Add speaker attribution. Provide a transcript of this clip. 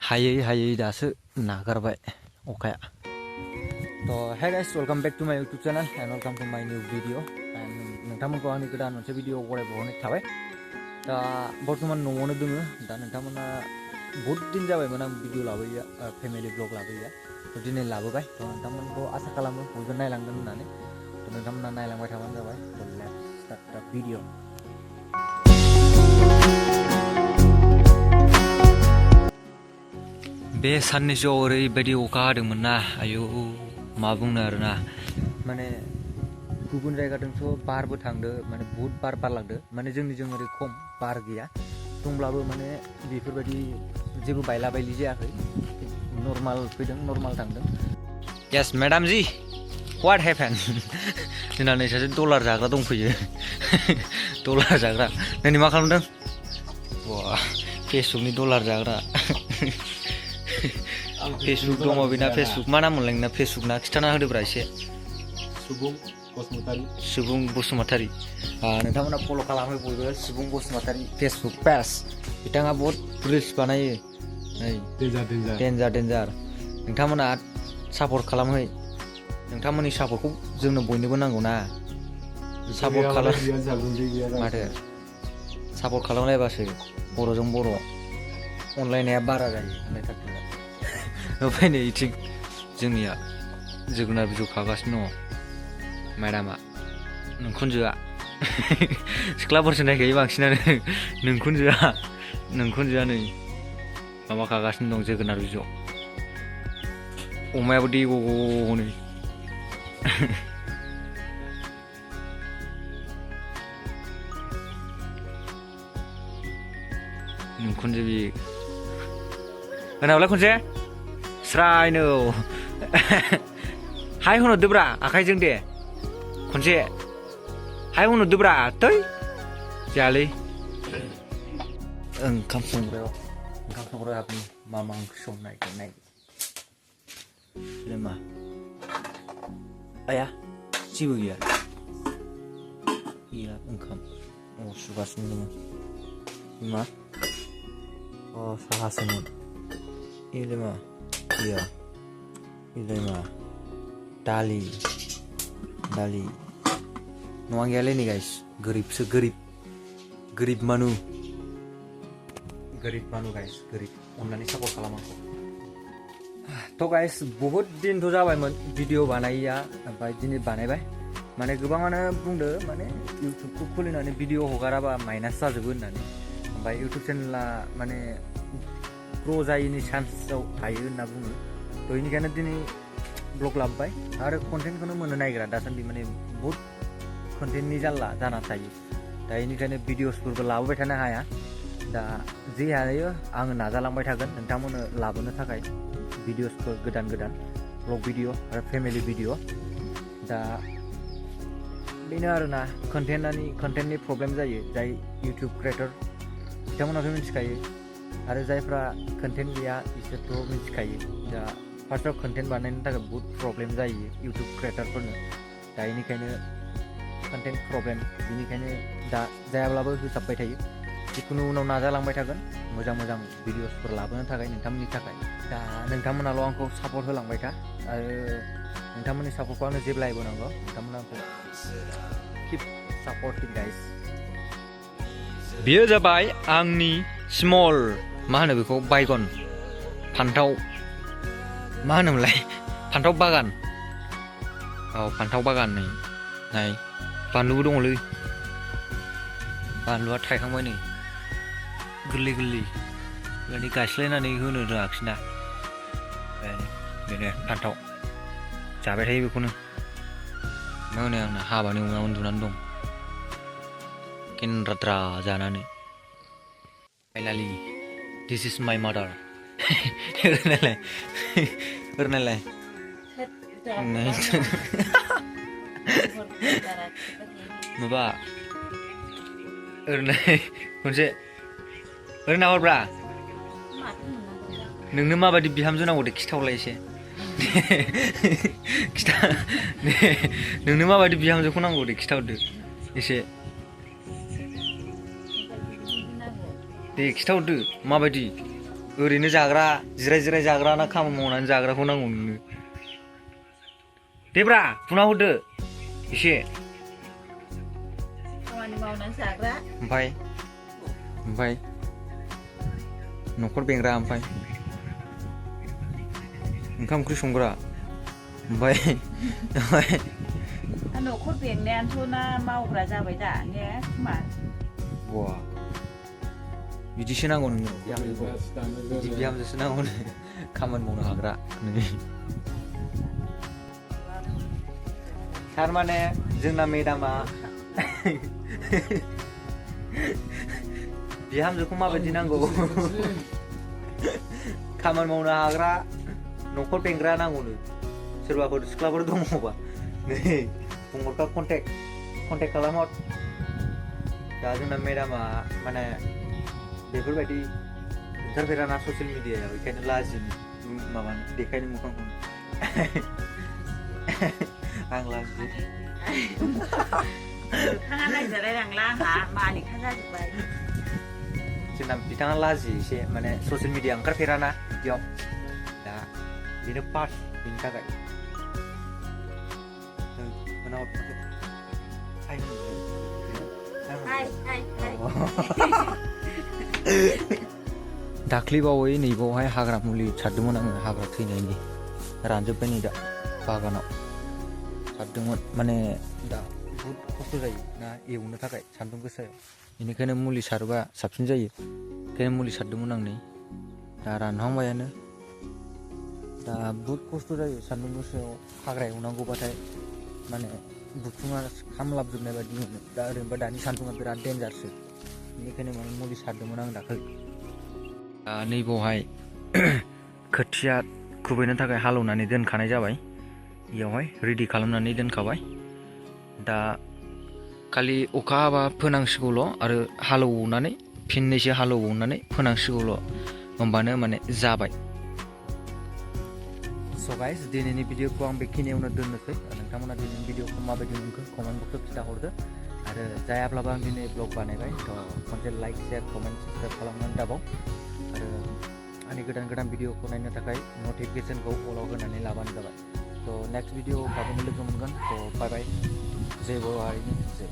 Speaker 1: हायै दासो नागारबाय अखाया तो hey guys welcome back to my YouTube channel and welcome to my new video and नोंथांमोनखौ आंनि गोदान मोनसे भिडिअ बरायबावनाय थाबाय दा बर्तमान न'आवनो दोङो दा नोंथांमोना बहुत दिन जाबायमोन आं भिडिअ लाबोयो फेमिलि ब्लग लाबोयो तो दिनै लाबोबाय तो नोंथांमोनखौ आसा खालामो बयबो नायलांगोन होननानै तो नोंथांमोना नायलांबाय थाबानो जाबाय तो let's start the video बे साननैसोआव ओरैबायदि अखा हादोंमोन ना आयौ मा बुंनो आरोना माने गुबुन जायगाजोंथ' बारबो थांदो माने बहुत बार बारलांदो माने जोंनिजों ओरै खम बार गैया दंब्लाबो माने बेफोरबायदि जेबो बायला बायलि जायाखै नर्माल फैदों नर्माल थांदों yes madam ji what happen जोंना नै सासे डलार जाग्रा दंफैयो डलार जाग्रा नोंनि मा खालामदों वा फेसबुकनि डलार जाग्रा फेसबुक दङ बिना फेसबुक मा नाम मोनलाय नोंना फेसबुक ना खिथाना होदोब्रा एसे सुबुं बसुमतारी नोंथांमोना फल' खालामो बयबो सुबुं बसुमतारी फेसबुक पेज बिथाङा बहुत रिल्स बानायो नै डेन्जार नोंथांमोना सापर्ट खालामहै नोंथांमोननि सापर्टखौ जोंनो बयनोबो नांगौ ना सापर्ट खालाम माथो सापर्ट खालामलायबासो बर'जों बर' अनलायनाया बारा जायो ओमफ्राय नै इथिं जोंनिया जोगोनार बिजौ खागासिनो दङ मेडामा नोंखुनजोआ सिख्लाफोरसो नायखायो बांसिनानो नोंखुनजोआ नै माबा खागासिनो दं जोगोनार बिजौ अमायाबो देग'ग'नो नोंखुनजो बि होनावलाय खनसे स्रायनो हाय होनहरदोब्रा आखाइजों दे खनसे हाय होनहरदोब्रा थै जायालै ओंखाम संग्रायाव हाबनि मा ओंख्रि संनाय मा आया जेबो गैया ओंखाम सुगासिनो दङ मा साहासोमोन इलाय मा गैया इलाय मा दालि नङा गैयालै नै गाइस गोरिबसो गोरिब मानु गाइस गोरिब अननानै सापर्ट खालामाखै तो गाइस बहुत दिनथ' जाबायमोन भिडिअ बानायिया ओमफ्राय दिनै बानायबाय माने गोबाङानो बुंदो माने इउटुबखौ खुलिनानै भिडिअ हगाराबा माइनास जाजोबो होननानै ओमफ्राय इउटुब चेनेला माने ग्र' जायैनि चान्सआव थायो होनना बुङो तो बेनिखायनो दिनै ब्लग लाबोबाय आरो कन्टेन्टखौनो मोननो नागिरा दासान्दि माने बहुत कन्टेन्टनि जाल्ला जाना थायो दा बेनिखायनो भिडिअसफोरबो लाबोबाय थानो हाया दा जे हायो आङो नाजालांबाय थागोन नोंथांमोननो लाबोनो थाखाय भिडिअसफोर गोदान ब्लग भिडिअ आरो फेमिलि भिडिअ दा बेनो आरोना कन्टेन्टनि प्रब्लेम जायो जाय इउटुब क्रिएटर बिथांमोनाथ' मिथिखायो आरो जायफ्रा कन्टेन्ट गैया बिसोरथ' मिथिखायो दा फार्स्टआव कन्टेन्ट बानायनो थाखाय बहुत प्रब्लेम जायो इउटुब क्रिएटरफोरनो दा बेनिखायनो कन्टेन्ट प्रब्लेम बेनिखायनो दा जायाब्लाबो होसाबबाय थायो जिखुनु उनाव नाजालांबाय थागोन मोजां भिडिअसफोर लाबोनो थाखाय नोंथांमोननि थाखाय दा नोंथांमोनाल' आंखौ सापर्ट होलांबाय था आरो नोंथांमोननि सापर्टखौ आंनो जेब्लायबो नांगौ नोंथांमोना आंखौ किप सापर्टिं गाइस बेयो जाबाय आंनि स्मल मा होनो बेखौ बायगन फान्थाव मा होनोमोनलाय फान्थाव बागान फान्थाव बागान नै बानलुबो दङलै बानलुआ थायखांबाय नै गोरलै माने गायस्लायनानै होनो रोङाखिसैना बेनो फान्थाव जाबाय थायो बेखौनो मा होनो आंना हाबानि अमा उन्दुनानै दं केन्द्राद्रा जानानै फाइनालि दिस इज माइ मादार ओरैनालाय माबा ओरैनो खनसे ओरैनो हरब्रा नोंनो माबायदि बिहामजो नांगौ दे खिथाहरलाय एसे नोंनो माबायदि बिहामजोखौ नांगौ दे खिथाहरदो एसे दे खिथाहरदो माबायदि ओरैनो जाग्रा जिराय जिराय जाग्रा ना खामानि मावनानै जाग्राखौ नांगौ नोंनो देब्रा फुना हरदो एसे
Speaker 2: खामानि मावनानै जाग्रा
Speaker 1: ओमफ्राय न'खर बेंग्रा ओमफ्राय ओंखाम ओंख्रि संग्रा ओमफ्राय
Speaker 2: न'खर बेंनायानोथ' ना मावग्रा जाबाय दा ने मा
Speaker 1: बा बिदिसो नांगौ नोंनो बिहामजोसो नांगौ खामानि मावनो हाग्रा थारमाने जोंना मेदामा बिहामजोखौ माबायदि नांगौ खामानि मावनो हाग्रा न'खर बेंग्रा नांगौनो सोरबाफोर सिख्लाफोर दङबा नै बुंहरखा कन्टेक्ट खालामहर दा जोंना मेदामा माने बेफोरबायदि ओंखारफेराना ससियेल मिडियायाव बेखायनो लाजिनो माबानो देखायनो मोखांखौ आं लाजियो
Speaker 2: बिथाङा नायजालाय लांला आंहा मालिकखा जाजोब्बाय
Speaker 1: जोंना बिथाङा लाजियो एसे माने ससियेल मिडिया ओंखारफेराना बिदियाव दा बेनो पार्ट बेनि थाखाय दाख्लैबावै नैबावहाय हाग्रा मुलि सारदोंमोन आङो हाग्रा थैनायनि रानजोब्बाय नै दा बागानाव सारदोंमोन माने दा बुहुद खस्थ' जायो ना एवनो थाखाय सान्दुं गोसायाव बेनिखायनो मुलि सारोबा साबसिन जायो ओंखायनो मुलि सारदोंमोन आं नै दा रानहांबायानो दा बुहुद खस्थ' जायो सान्दुं गोसायाव हाग्रा एवनांगौबाथाय माने बुथुङा खामलाबजोबनाय बायदि मोनो दा ओरैनोबा दानि सान्दुङा बिराद डेन्जारसो बेनिखायनो माने मुलि सारदोंमोन आं दाख्लै नैबावहाय खोथिया खुबैनो थाखाय हालेवनानै दोनखानाय जाबाय बेयावहाय रेडि खालामनानै दोनखाबाय दा खालि अखा हाबा फोनांसिगौल' आरो हालेवनानै फिननैसो हालेवनानै फोनांसिगौल' होमबानो माने जाबाय स' गाइस दिनैनि भिडिअखौ आं बेखिनियावनो दोननोसै नोंथांमोना दिनैनि भिडिअखौ माबायदि मोनखो कमेन्ट बक्सआव खिन्थाहरदो आरो जायाब्लाबो आं दिनै ब्लग बानायबाय थ' खनसे लाइक शेयार कमेन्ट साबस्क्राइब खालामनानै दाबाव आरो आंनि गोदान भिडिअखौ नायनो थाखाय नटिफिकेसनखौ अलाव होनानै लाबानो जाबाय थ' नेक्स्ट भिडिअ गाबोन लोगो मोनगोन थ' बाय बाय जय बर' हारिनि जय